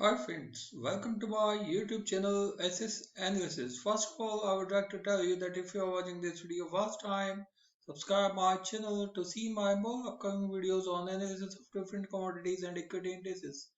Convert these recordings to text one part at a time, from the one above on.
Hi friends, welcome to my YouTube channel SS Analysis. First of all, I would like to tell you that if you are watching this video first time, subscribe my channel to see my more upcoming videos on analysis of different commodities and equity indices.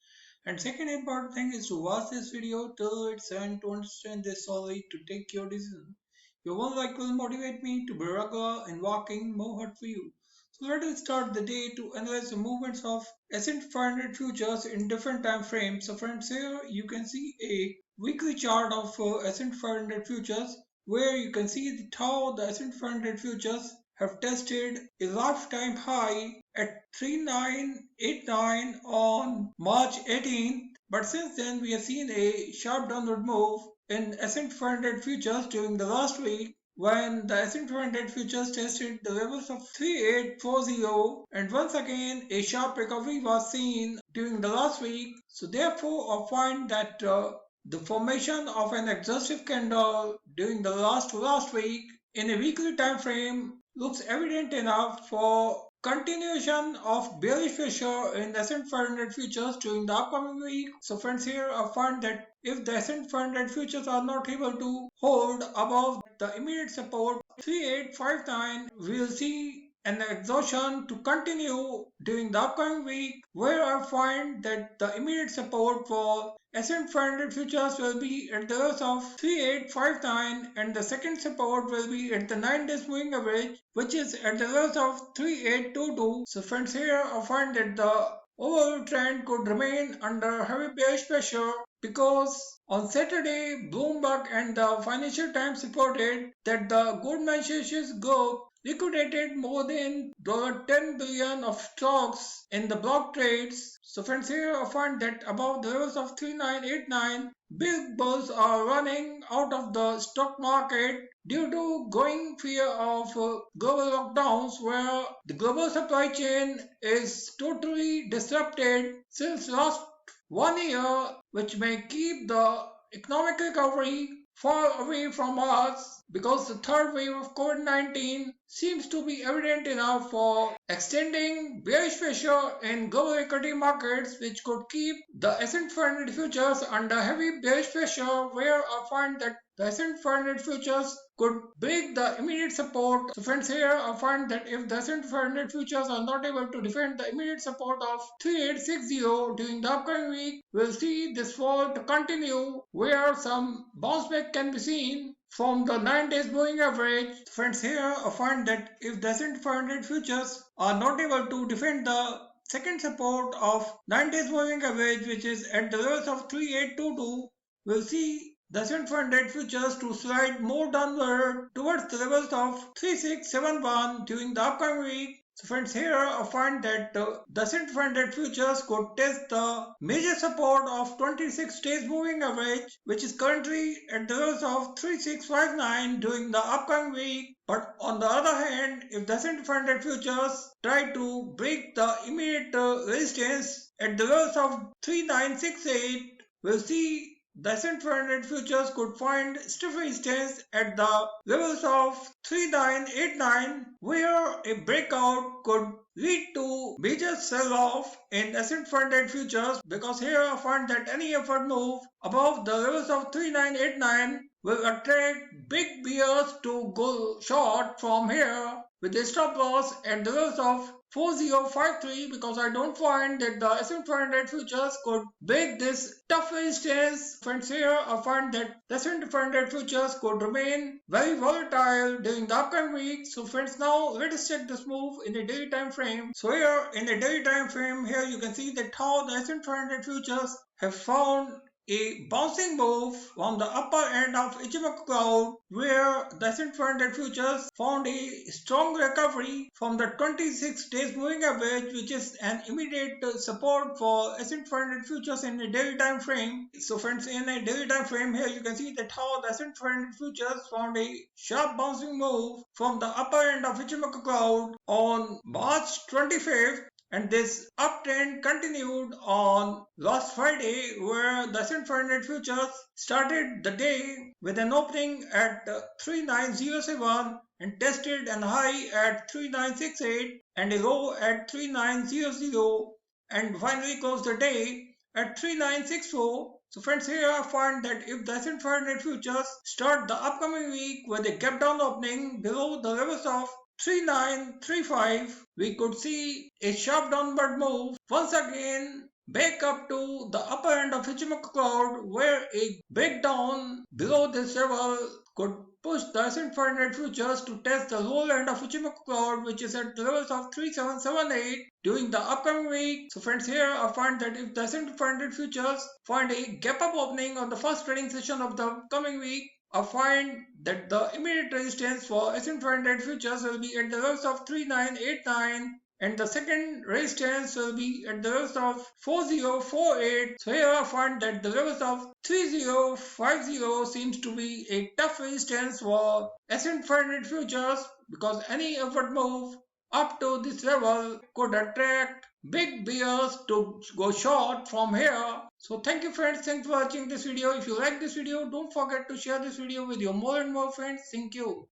And second important thing is to watch this video till its end to understand this solely to take your decision. Your one like will motivate me to be regular and working more hard for you. So let us start the day to analyze the movements of S&P 500 futures in different time frames. So friends, here you can see a weekly chart of S&P 500 futures where you can see how the S&P 500 futures have tested a lifetime high at 3989 on March 18th. But since then we have seen a sharp downward move in S&P 500 futures during the last week when the S&P 500 futures tested the levels of 3840 and once again a sharp recovery was seen during the last week. So therefore I find that the formation of an exhaustive candle during the last week in a weekly time frame looks evident enough for continuation of bearish pressure in the S&P 500 futures during the upcoming week. So friends, here I find that if the S&P 500 futures are not able to hold above the immediate support 3859, we will see an exhaustion to continue during the upcoming week, where I find that the immediate support for S&P 500 futures will be at the levels of 3859 and the second support will be at the 9 days moving average, which is at the levels of 3822. So friends, here I find that the overall trend could remain under heavy bearish pressure because on Saturday, Bloomberg and the Financial Times reported that the Goldman Sachs Group liquidated more than $10 billion of stocks in the block trades. So friends, here I find that above the levels of 3989, big bulls are running out of the stock market due to growing fear of global lockdowns where the global supply chain is totally disrupted since last 1 year, which may keep the economic recovery far away from us because the third wave of COVID-19 seems to be evident enough for extending bearish pressure in global equity markets, which could keep the S&P 500 futures under heavy bearish pressure, where I find that the S&P 500 futures could break the immediate support. So friends, here I find that if the S&P 500 futures are not able to defend the immediate support of 3860 during the upcoming week, we'll see this fall to continue where some bounce back can be seen from the 9 days moving average. Friends, here I find that if the S&P 500 futures are not able to defend the second support of 9 days moving average, which is at the levels of 3822, we'll see the S&P 500 futures to slide more downward towards the levels of 3671 during the upcoming week. So friends, here I find that the S&P 500 futures could test the major support of 26 days moving average, which is currently at the levels of 3659 during the upcoming week. But on the other hand, if the S&P 500 futures try to break the immediate resistance at the levels of 3968, we'll see the S&P 500 futures could find stiff resistance at the levels of 3989, where a breakout could lead to major sell-off in S&P 500 futures, because here I find that any upward move above the levels of 3989 will attract big bears to go short from here with a stop loss at the levels of 4053, because I don't find that the S&P 500 futures could break this tough resistance. Friends, here I find that the S&P 500 futures could remain very volatile during the upcoming week. So friends, now let us check this move in a daily time frame. So here in a daily time frame, here you can see that how the S&P 500 futures have found a bouncing move from the upper end of Ichimoku cloud, where the S&P 500 futures found a strong recovery from the 26 days moving average, which is an immediate support for S&P 500 futures in a daily time frame. So friends, in a daily time frame, here you can see that how the S&P 500 futures found a sharp bouncing move from the upper end of Ichimoku cloud on March 25th. And this uptrend continued on last Friday, where the S&P 500 futures started the day with an opening at 3907 and tested an high at 3968 and a low at 3900 and finally closed the day at 3964. So friends, here I find that if the S&P 500 futures start the upcoming week with a gap down opening below the levels of 3935, we could see a sharp downward move once again back up to the upper end of Ichimoku cloud, where a breakdown below this level could push the S&P 500 futures to test the lower end of Ichimoku cloud, which is at the levels of 3778 during the upcoming week. So friends, here I find that if the S&P 500 futures find a gap up opening on the first trading session of the coming week, I find that the immediate resistance for S&P 500 futures will be at the levels of 3989, and the second resistance will be at the levels of 4048. So here I find that the levels of 3050 seems to be a tough resistance for S&P 500 futures, because any upward move up to this level could attract big bears to go short from here. So thank you friends, thanks for watching this video. If you like this video, don't forget to share this video with your more and more friends. Thank you.